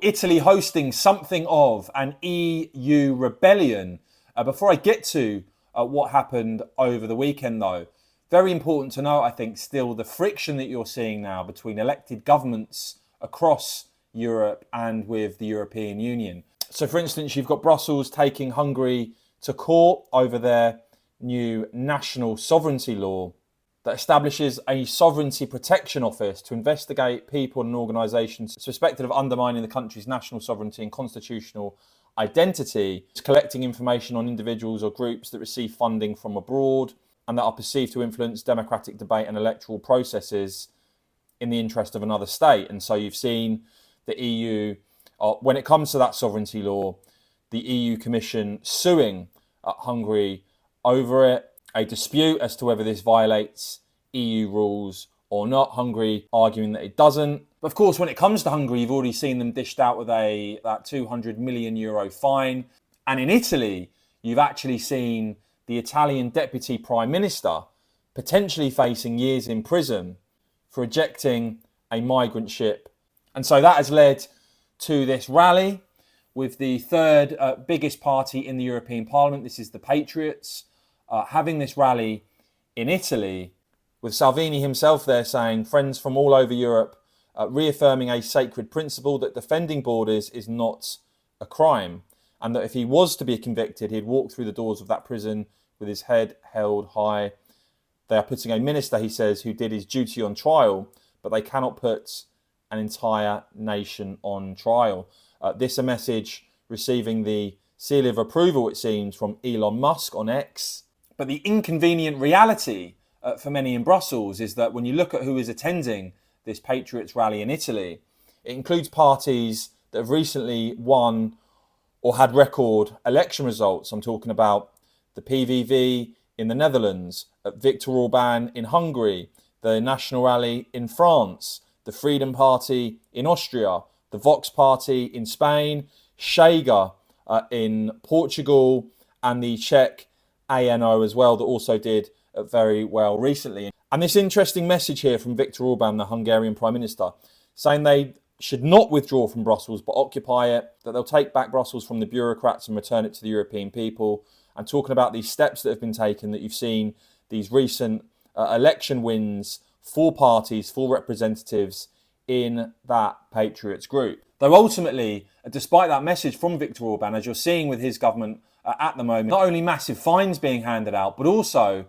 Italy hosting something of an EU rebellion. Before I get to what happened over the weekend, though, very important to note, I think, still the friction that you're seeing now between elected governments across Europe and with the European Union. So, for instance, you've got Brussels taking Hungary to court over their new national sovereignty law that establishes a sovereignty protection office to investigate people and organisations suspected of undermining the country's national sovereignty and constitutional identity. It's collecting information on individuals or groups that receive funding from abroad and that are perceived to influence democratic debate and electoral processes in the interest of another state. And so you've seen the EU, when it comes to that sovereignty law, the EU Commission suing Hungary over it, a dispute as to whether this violates EU rules or not. Hungary arguing that it doesn't. But of course, when it comes to Hungary, you've already seen them dished out with that 200 million euro fine. And in Italy, you've actually seen the Italian Deputy Prime Minister potentially facing years in prison for ejecting a migrant ship. And so that has led to this rally with the third biggest party in the European Parliament. This is the Patriots, having this rally in Italy, with Salvini himself there saying, friends from all over Europe, reaffirming a sacred principle that defending borders is not a crime, and that if he was to be convicted, he'd walk through the doors of that prison with his head held high. They are putting a minister, he says, who did his duty on trial, but they cannot put an entire nation on trial. This a message receiving the seal of approval, it seems, from Elon Musk on X. But the inconvenient reality for many in Brussels is that when you look at who is attending this Patriots rally in Italy, it includes parties that have recently won or had record election results. I'm talking about the PVV in the Netherlands, Viktor Orban in Hungary, the National Rally in France, the Freedom Party in Austria, the Vox Party in Spain, Chega in Portugal, and the Czech ANO as well, that also did very well recently. And this interesting message here from Viktor Orban, the Hungarian Prime Minister, saying they should not withdraw from Brussels but occupy it, that they'll take back Brussels from the bureaucrats and return it to the European people, and talking about these steps that have been taken, that you've seen these recent election wins for parties, for representatives in that Patriots group. Though ultimately, despite that message from Viktor Orban, as you're seeing with his government at the moment, not only massive fines being handed out, but also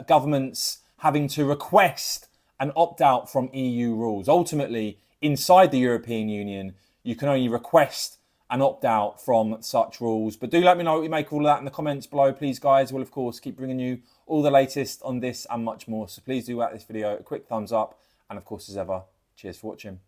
governments having to request an opt-out from EU rules. Ultimately, inside the European Union, you can only request an opt-out from such rules. But do let me know what you make of all of that in the comments below. Please, guys, we'll, of course, keep bringing you all the latest on this and much more. So please do like this video a quick thumbs up. And, of course, as ever, cheers for watching.